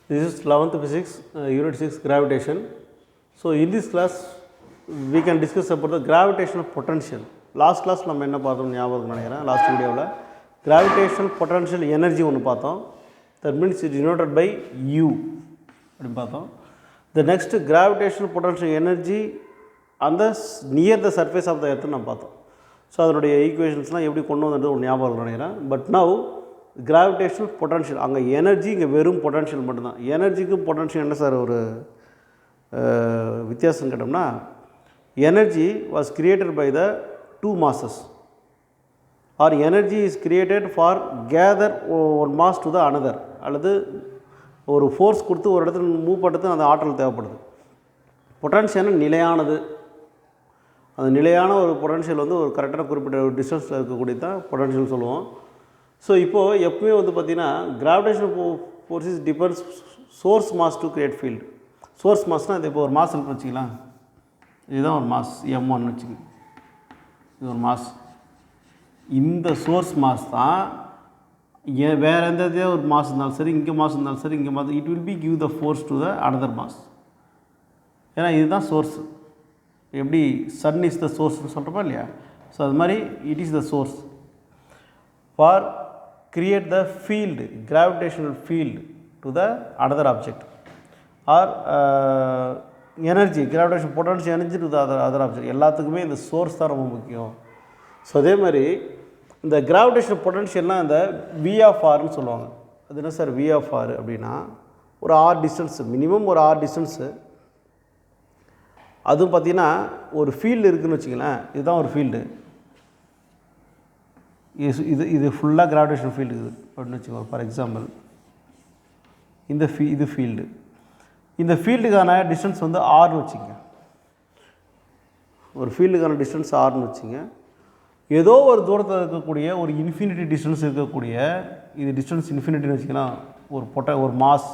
This is 11th physics, unit 6, gravitation. So in this class, we can discuss about the gravitational potential. Last class நம்ம என்ன பார்த்தோம் ஞாபகம் நினைக்கிறேன் last வீடியோவில் gravitational potential energy ஒன்று பார்த்தோம். That means it is denoted by U அப்படின்னு பார்த்தோம். The next gravitational potential energy on the near the surface of the earth நம்ம பார்த்தோம். ஸோ அதனுடைய ஈக்குவேஷன்ஸ்லாம் எப்படி கொண்டு வந்தது ஒரு ஞாபகம் நினைக்கிறேன். பட் நவ் கிராவிடேஷனல் பொட்டன்ஷியல், அங்கே எனர்ஜி, இங்கே வெறும் பொட்டன்ஷியல் மட்டும்தான். எனர்ஜிக்கும் பொட்டன்ஷியல் என்ன சார் ஒரு வித்தியாசம் கேட்டோம்னா, energy was created by the two masses or energy is created for gather one mass to the another, அல்லது ஒரு ஃபோர்ஸ் கொடுத்து ஒரு இடத்துல மூவ் பண்ணுறது அந்த ஆற்றல் தேவைப்படுது. பொட்டன்ஷியல் நிலையானது, அந்த நிலையான ஒரு பொட்டன்ஷியல் வந்து ஒரு கரெக்டான குறிப்பிட்ட ஒரு டிஸ்டன்ஸில் இருக்கக்கூடிய தான் பொட்டன்ஷியல் சொல்லுவோம். ஸோ இப்போது எப்பவுமே வந்து பார்த்திங்கன்னா gravitational forces depends source mass to create field. Source மாஸ்னால் இது இப்போ ஒரு மாஸ் இருக்குன்னு வச்சுக்கலாம், இதுதான் ஒரு மாஸ் M1 வச்சுக்கோங்க, இது ஒரு மாஸ். இந்த சோர்ஸ் மாஸ் தான் வேறு எந்த ஒரு மாஸ் இருந்தாலும் சரி, இங்கே மாஸ் இருந்தாலும் சரி, இங்கே mass, it will be give the force to the another mass. ஏன்னா இதுதான் சோர்ஸ். எப்படி சன் இஸ் த சோர்ஸ்னு சொல்கிறப்பா இல்லையா, ஸோ அது மாதிரி it is the source for create the field, gravitational field to the another object, or energy, gravitational potential energy to the other object. எல்லாத்துக்குமே இந்த source தான் ரொம்ப முக்கியம். ஸோ அதே மாதிரி இந்த கிராவிடேஷனல் பொட்டன்ஷியல்னால் இந்த V of Rன்னு சொல்லுவாங்க. அது என்ன சார் V of R அப்படின்னா, ஒரு R டிஸ்டன்ஸு, மினிமம் ஒரு R டிஸ்டன்ஸு, அதுவும் பார்த்திங்கன்னா ஒரு ஃபீல்டு இருக்குதுன்னு வச்சுங்களேன், இதுதான் ஒரு ஃபீல்டு, இது ஃபுல்லாக கிராவிடேஷன் ஃபீல்டு இருக்குது அப்படின்னு வச்சுக்கோங்க. ஃபார் எக்ஸாம்பிள் இது ஃபீல்டு, இந்த ஃபீல்டுக்கான டிஸ்டன்ஸ் வந்து ஆர்னு வச்சுங்க. ஒரு ஃபீல்டுக்கான டிஸ்டன்ஸ் ஆர்னு வச்சுங்க. ஏதோ ஒரு தூரத்தில் இருக்கக்கூடிய ஒரு இன்ஃபினிட்டி டிஸ்டன்ஸ் இருக்கக்கூடிய, இது டிஸ்டன்ஸ் இன்ஃபினிட்டின்னு வச்சுக்கலாம். ஒரு மாஸ்,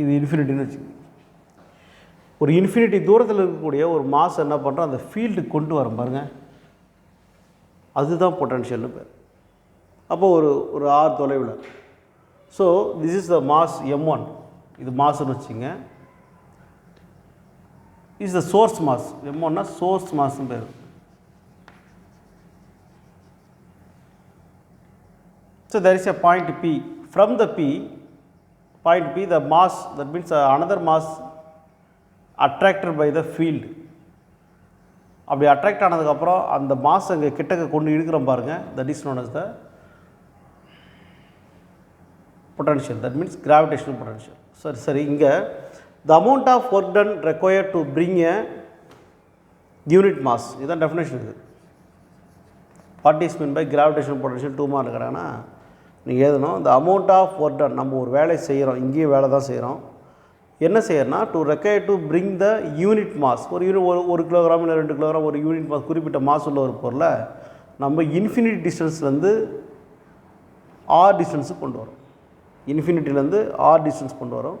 இது இன்ஃபினிட்டின்னு வச்சுக்கோங்க. ஒரு இன்ஃபினிட்டி தூரத்தில் இருக்கக்கூடிய ஒரு மாஸ் என்ன பண்ணுறோம், அந்த ஃபீல்டு கொண்டு வரோம் பாருங்கள், அதுதான் பொட்டன்ஷியல்னு பேர். அப்போது ஒரு ஆர் தொலைவில். So this is the mass M1, இது மாஸ்ன்னு வச்சுங்க. Is the source mass. M1னா சோர்ஸ் மாஸ்ன்னு பேர். So there is a point P. From the point P, the mass, that means another mass attracted by the field. அப்படி attract ஆனதுக்கப்புறம் அந்த mass அங்கே கிட்டக்க கொண்டு இழுக்கிறோம் பாருங்கள், that is known as the potential. That means gravitational potential. சரி இங்கே the amount of work done required to bring a unit mass, இதுதான் டெஃபினேஷன். இது what is mean by gravitational potential 2 mark இருக்கிறாங்கன்னா நீங்கள் எழுதணும். The amount of work done, நம்ம ஒரு வேலை செய்கிறோம், இங்கேயும் வேலை தான் செய்கிறோம். என்ன செய்யறனா, to require to bring the unit mass, ஒரு கிலோகிராம் இல்லை 2 கிலோகிராம் ஒரு யூனிட் மாஸ், குறிப்பிட்ட மாஸ் உள்ள ஒரு பொருளை நம்ம இன்ஃபினிட்டி டிஸ்டன்ஸ்லேருந்து ஆர் டிஸ்டன்ஸுக்கு கொண்டு வரோம். இன்ஃபினிட்டிலேருந்து ஆர் டிஸ்டன்ஸ் கொண்டு வரோம்.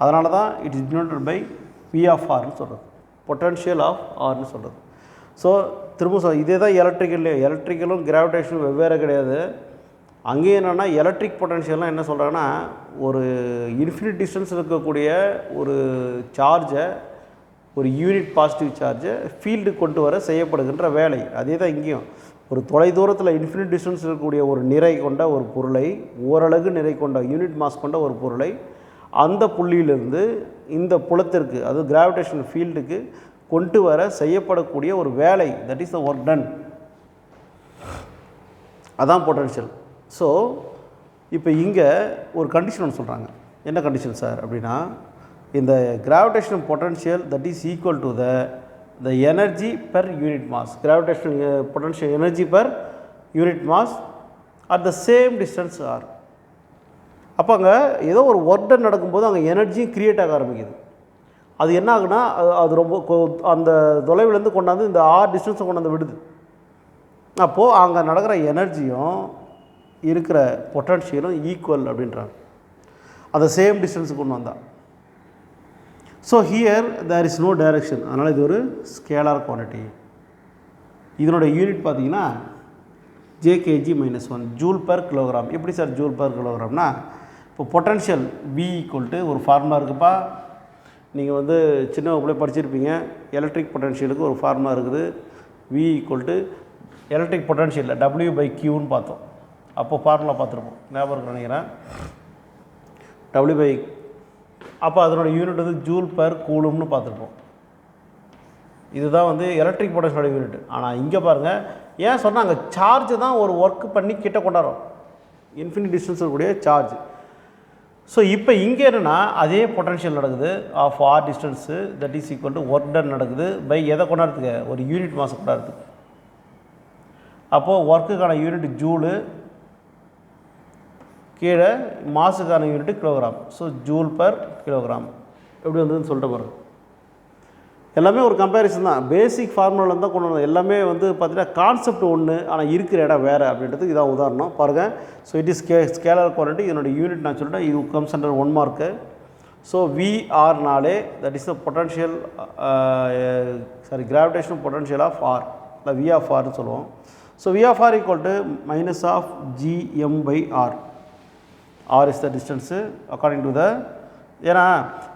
அதனால தான் it is denoted by V of Rன்னு சொல்கிறது, பொட்டன்ஷியல் ஆஃப் ஆர்னு சொல்கிறது. ஸோ திரும்ப இதே தான் எலக்ட்ரிக்கலும் கிராவிடேஷனும் வெவ்வேறு கிடையாது. அங்கேயும் என்னென்னா எலக்ட்ரிக் பொட்டன்ஷியல்லாம் என்ன சொல்கிறாங்கன்னா, ஒரு இன்ஃபினிட் டிஸ்டன்ஸ் இருக்கக்கூடிய ஒரு சார்ஜை, ஒரு யூனிட் பாசிட்டிவ் சார்ஜை ஃபீல்டு கொண்டு வர செய்யப்படுகின்ற வேலை. அதே தான் இங்கேயும். ஒரு தொலை தூரத்தில் இன்ஃபினிட் டிஸ்டன்ஸ் இருக்கக்கூடிய ஒரு நிறை கொண்ட ஒரு பொருளை, ஓரளவு நிறை கொண்ட யூனிட் மாஸ் கொண்ட ஒரு பொருளை அந்த புள்ளியிலிருந்து இந்த புலத்திற்கு, அது கிராவிடேஷனல் ஃபீல்டுக்கு கொண்டு வர செய்யப்படக்கூடிய ஒரு வேலை, that is the work done. அதான் பொட்டன்ஷியல். ஸோ இப்போ இங்கே ஒரு கண்டிஷன் ஒன்று சொல்கிறாங்க. என்ன கண்டிஷன் சார் அப்படின்னா, இந்த gravitational potential that is equal to the energy per unit mass. Gravitational potential energy per unit mass at the same distance R. அப்போ அங்கே ஏதோ ஒரு ஒர்க் டன் நடக்கும்போது அங்கே எனர்ஜியும் க்ரியேட் ஆக ஆரம்பிக்குது. அது என்ன ஆகுனா, அது ரொம்ப அந்த தொலைவிலேருந்து கொண்டாந்து இந்த ஆர் டிஸ்டன்ஸை கொண்டாந்து விடுது. அப்போது அங்கே நடக்கிற எனர்ஜியும் இருக்கிற பொட்டன்ஷியலும் ஈக்குவல் அப்படின்றாங்க, அந்த சேம் டிஸ்டன்ஸுக்கு கொண்டு வந்தால். So here there is no direction, அதனால் இது ஒரு ஸ்கேலார் குவான்டிட்டி. இதனுடைய யூனிட் பார்த்திங்கன்னா JkG -1 ஜூல் பர் கிலோகிராம். எப்படி சார் ஜூல் பர் கிலோகிராம்னா, இப்போ பொட்டன்ஷியல் V ஈக்குவல் டு ஒரு ஃபார்முலா இருக்குப்பா. நீங்கள் வந்து சின்ன வகுப்புல படிச்சிருப்பீங்க. எலக்ட்ரிக் பொட்டன்ஷியலுக்கு ஒரு ஃபார்முலா இருக்குது. V ஈக்குவல் டு எலக்ட்ரிக் பொட்டன்ஷியலில் W/Qன்னு பார்த்தோம். அப்போ ஃபார்முலா பார்த்துருப்போம், ஞாபகம் இருக்குன்னு நினைக்கிறேன். W/, அப்போ அதனோட யூனிட் வந்து ஜூல் பெர் கூலும்னு பார்த்துருப்போம். இதுதான் வந்து எலக்ட்ரிக் பொட்டன்ஷியலோட யூனிட். ஆனால் இங்கே பாருங்கள், ஏன் சொன்னாங்க, சார்ஜ் தான் ஒரு ஒர்க் பண்ணி கிட்ட கொண்டாடுறோம், இன்ஃபினிட் டிஸ்டன்ஸ் இருக்கக்கூடிய சார்ஜ். ஸோ இப்போ இங்கே என்னென்னா அதே பொட்டன்ஷியல் நடக்குது of R distance, that is equal to work done நடக்குது பை எதை கொண்டாடுறதுக்கு, ஒரு யூனிட் மாஸ் கொண்டாடுறதுக்கு. அப்போது ஒர்க்குக்கான யூனிட் ஜூலு, கீழே மாசுக்கான unit kilogram. So joule per kilogram எப்படி வந்ததுன்னு சொல்லிட்டு பாருங்க. எல்லாமே ஒரு கம்பேரிசன் தான், பேசிக் ஃபார்முலாவில் தான் கொண்டு வந்தோம். எல்லாமே வந்து பார்த்தீங்கன்னா கான்செப்ட் ஒன்று, ஆனால் இருக்கிற இடம் வேறு அப்படின்றதுக்கு இதான் உதாரணம் பாருங்கள். So it is scalar quantity. இதனுடைய யூனிட் நான் சொல்லிட்டேன், இது கம்ஸ் அண்டர் 1 மார்க்கு. ஸோ விஆர்னாலே that is the potential, gravitational potential of R, இல்லை வி ஆஃப் ஆர்னு சொல்லுவோம். So V of R equal to minus of GM/R. R is the distance according to the, ஏன்னா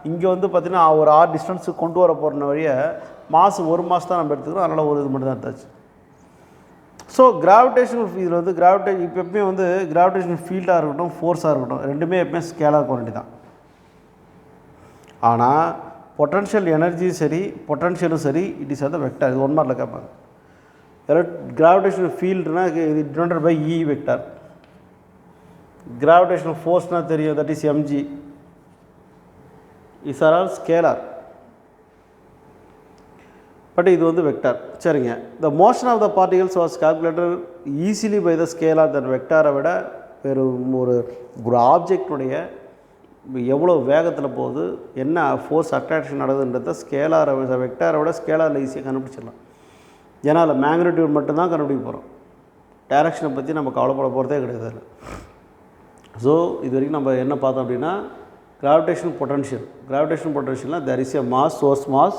இங்கே வந்து பார்த்திங்கன்னா ஒரு ஆர் டிஸ்டன்ஸு கொண்டு வர போகிற வழியை ஒரு மாஸ் தான் நம்ம எடுத்துக்கிறோம், அதனால் ஒரு இது மட்டும் தான் எடுத்தாச்சு. ஸோ கிராவிடேஷனல் இதில் வந்து இப்போ எப்பவுமே வந்து கிராவிடேஷனல் ஃபீல்டாக இருக்கட்டும், ஃபோர்ஸாக இருக்கட்டும், ரெண்டுமே எப்பவுமே ஸ்கேலார் குவான்டிட்டி தான். ஆனால் பொட்டன்ஷியல் எனர்ஜியும் சரி, பொட்டன்ஷியலும் சரி, இட் இஸ் அந்த வெக்டார். இது 1 மார்க்கில் கேட்பாங்க. கிராவிடேஷனல் ஃபீல்டுனா இது denoted by E vector. Gravitational ஃபோர்ஸ்னால் தெரியும், that is mg. Is are all scalar, but இது வந்து வெக்டார். சரிங்க, the motion of the particles was calculated easily by the scalar than வெக்டாரை விட வேறு ஒரு ஆப்ஜெக்டுடைய எவ்வளோ வேகத்தில் போகுது, என்ன ஃபோர்ஸ் அட்ராக்ஷன் நடக்குதுன்றத ஸ்கேலாரை வெக்டாரை விட ஸ்கேலாரில் ஈஸியாக கண்டுபிடிச்சிடலாம். ஏன்னா அதில் மேக்னிடியூட் மட்டும்தான் கண்டுபிடிக்க போகிறோம், டைரக்ஷனை பற்றி நம்ம கவலைப்பட போகிறதே கிடையாது. ஸோ இது வரைக்கும் நம்ம என்ன பார்த்தோம் அப்படின்னா, gravitational பொட்டன்ஷியல்னால் there is a mass, source mass.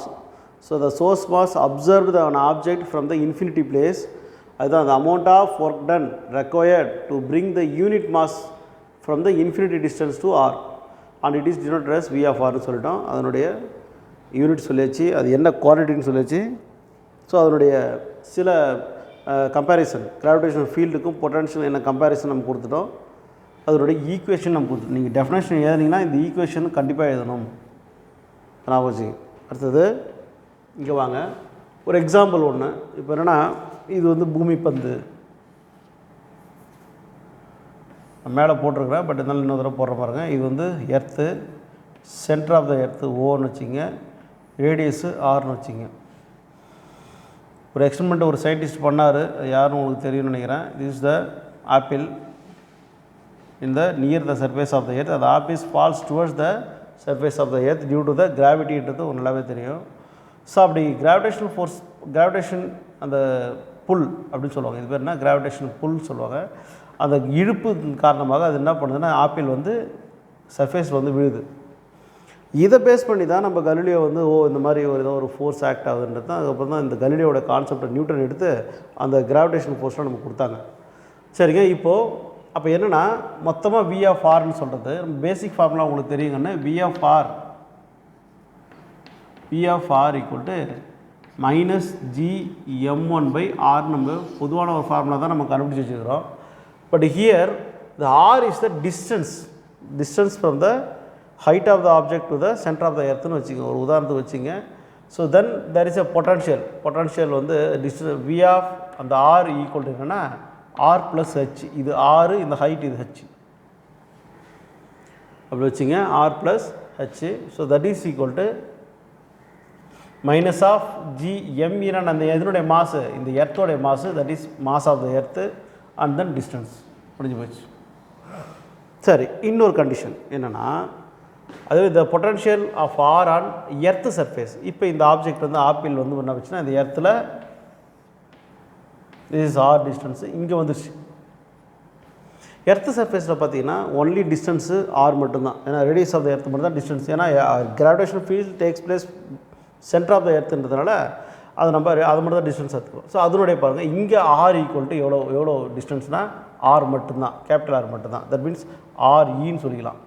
So the source mass observed an object from the infinity place, அதுதான் the amount of work done required to bring the unit mass from the infinity distance to R, and it is denoted as V of R னு சொல்லிட்டோம். அதனுடைய unit சொல்லியாச்சு, அது என்ன குவான்டிட்டின்னு சொல்லியாச்சு. So அதனுடைய சில கம்பேரிசன், கிராவிடேஷனல் ஃபீல்டுக்கும் பொட்டன்ஷியல் என்ன கம்பேரிசன் நம்ம கொடுத்துட்டோம். அதனுடைய ஈக்குவேஷன் நம்ம கொடுத்துட்டோம். நீங்கள் டெஃபினேஷன் எழுதினீங்கன்னா இந்த ஈக்குவேஷன் கண்டிப்பாக எழுதணும், நான் வச்சுங்க. அடுத்தது இங்கே வாங்க, ஒரு எக்ஸாம்பிள் ஒன்று. இப்போ என்னென்னா, இது வந்து பூமி பந்து மேலே போட்டிருக்கிறேன், பட் இருந்தாலும் இன்னொரு தடவை போடுற பாருங்க. இது வந்து earth, centre of the earth ஓன்னு வச்சுங்க, ரேடியஸு ஆர்னு வச்சுங்க. ஒரு எக்ஸ்பெரிமெண்ட் ஒரு சயின்டிஸ்ட் பண்ணார், யாரும் உங்களுக்கு தெரியும்னு நினைக்கிறேன். This is the apple in the near the surface of the earth. The apple falls towards the surface of the earth due to the gravity ன்றது நல்லாவே தெரியும். ஸோ அப்படி கிராவிடேஷனல் ஃபோர்ஸ், கிராவிடேஷன் அந்த புல் அப்படின்னு சொல்லுவாங்க, இது பேர் என்ன, கிராவிடேஷனல் புல் சொல்லுவாங்க. அந்த இழுப்பு காரணமாக அது என்ன பண்ணுதுன்னா ஆப்பிள் வந்து சர்ஃபேஸ் வந்து விழுது. இதை பேஸ் பண்ணி தான் நம்ம கலிலியோ வந்து இந்த மாதிரி ஒரு ஏதோ ஒரு ஃபோர்ஸ் ஆக்ட் ஆகுதுன்றது தான். அதுக்கப்புறம் தான் இந்த கலிலியோட கான்செப்டை நியூட்டன் எடுத்து அந்த கிராவிடேஷனல் ஃபோர்ஸ்லாம் நமக்கு கொடுத்தாங்க. சரிங்க, இப்போது அப்போ என்னென்னா மொத்தமாக V of Rன்னு சொல்கிறது பேசிக் ஃபார்முலா உங்களுக்கு தெரியுங்கன்னு, V of R equal to minus GM1/R. நம்ம பொதுவான ஒரு ஃபார்முலா தான் நம்ம கண்டுபிடிச்சி வச்சுக்கிறோம். But here the R is the distance from the height of the object to the centre of the எர்த்துன்னு வச்சுங்க, ஒரு உதாரணத்துக்கு வச்சுங்க. So then there is a potential வந்து டிஸ்டன்ஸ் V of அந்த R ஈக்குவல் டு என்னென்னா R + H. இது R, இந்த ஹைட் இது H அப்படி வச்சுங்க, R + H. So that is equal to minus of GM அந்த எதனுடைய மாசு, இந்த எர்த்தோடைய mass, that is mass of the earth and then distance. முடிஞ்சு போச்சு. சரி, இன்னொரு கண்டிஷன் என்னென்னா, அது the potential of R on earth surface. இப்போ இந்த ஆப்ஜெக்ட் வந்து ஆப்பிள் வந்து என்ன வச்சுன்னா இந்த எர்த்தில் திஸ் இஸ் ஆர் டிஸ்டன்ஸு இங்கே வந்துடுச்சு. எர்த்து சர்ஃபேஸில் பார்த்தீங்கன்னா ஒன்லி டிஸ்டன்ஸு ஆர் மட்டும்தான், ஏன்னா ரேடியஸ் ஆஃப் த எர்த்து மட்டும் தான் டிஸ்டன்ஸ். ஏன்னா gravitational field takes place centre of the எர்த்துன்றதுனால அது நம்ம அது மட்டும் தான் டிஸ்டன்ஸ் எடுத்துக்கோம். ஸோ அதனுடைய பாருங்கள், இங்கே ஆர் ஈக்குவல் டு எவ்வளோ டிஸ்டன்ஸ்னால் ஆர் மட்டும்தான், கேபிட்டல் ஆர் மட்டும்தான். தட் மீன்ஸ் REன்னு சொல்லிக்கலாம்.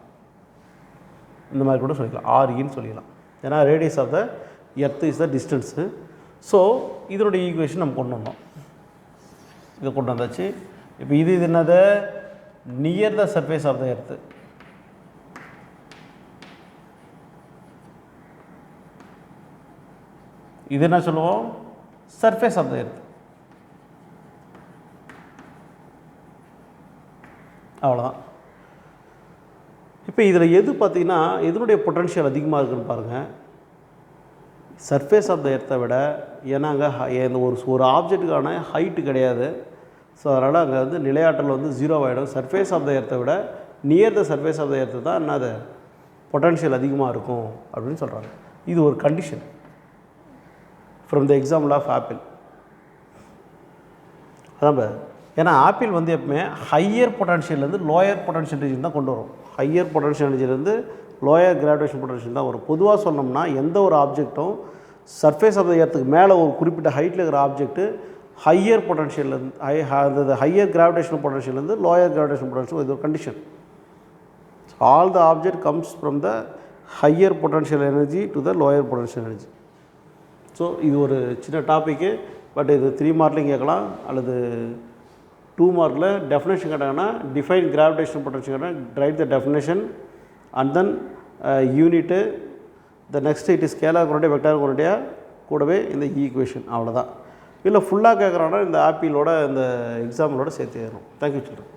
இந்த மாதிரி கூட சொல்லிக்கலாம், ஆர்இன்னு சொல்லிக்கலாம். ஏன்னா radius of the earth is the distance. So இதனுடைய ஈக்குவேஷன் நம்ம கொண்டு வந்தோம், இதை கொண்டு வந்தாச்சு. இப்போ இது என்னது, near the surface of the earth. இது என்ன சொல்லுவோம், சர்ஃபேஸ் ஆஃப் த எர்த். அவ்வளோதான். இப்போ இதில் எது பார்த்திங்கன்னா எதனுடைய பொட்டன்ஷியல் அதிகமாக இருக்குதுன்னு பாருங்கள், சர்ஃபேஸ் ஆஃப் த எர்த்தை விட. ஏன்னா அங்கே ஒரு ஆப்ஜெக்ட்டுக்கான ஹைட்டு கிடையாது. ஸோ அதனால் அங்கே வந்து நிலையாற்றல் வந்து 0 ஆகிடும். சர்ஃபேஸ் ஆஃப் த எர்த்தை விட near the surface of the earth தான் என்னது பொட்டன்ஷியல் அதிகமாக இருக்கும் அப்படின்னு சொல்கிறாங்க. இது ஒரு condition from the example of apple. அதான் ஏன்னா ஆப்பிள் வந்து எப்பவுமே ஹையர் பொட்டன்ஷியல்லேருந்து லோயர் பொட்டன்ஷியல் ரீஜன் தான் கொண்டு வரும். ஹையர் பொட்டன்ஷியல் எனர்ஜிலேருந்து லோயர் கிராவிடேஷன் பொட்டன்ஷியல் தான் வரும். பொதுவாக சொன்னோம்னா எந்த ஒரு ஆப்ஜெக்ட்டும் சர்ஃபேஸ் ஆஃப் த எர்த்துக்கு மேலே ஒரு குறிப்பிட்ட ஹைட்டில் இருக்கிற ஆப்ஜெக்ட்டு ஹையர் பொட்டன்ஷியல்லேருந்து ஹையர் கிராவிடேஷன் பொட்டன்ஷியல்லேருந்து லோயர் கிராவிடேஷன் பொட்டன்ஷியல், இது ஒரு condition. All the object comes from the higher potential energy to the lower potential energy. So இது ஒரு சின்ன டாப்பிக்கு. பட் இது 3 மார்க்லையும் கேட்கலாம், அல்லது 2 மார்க்கில் டெஃபினேஷன் கேட்டாங்கன்னா டிஃபைன் கிராவிடேஷன் பொட்டன்ஷியல் கேட்டால் write the definition and then unit the next it is scalar quantity vector குவான்டிட்டியா கூடவே இந்த ஈக்குவேஷன். அவ்வளோதான். இல்லை ஃபுல்லாக கேட்குறாங்கன்னா இந்த ஆப்பிளோட இந்த எக்ஸாம்பிளோட சேர்த்து ஏறணும். Thank you children.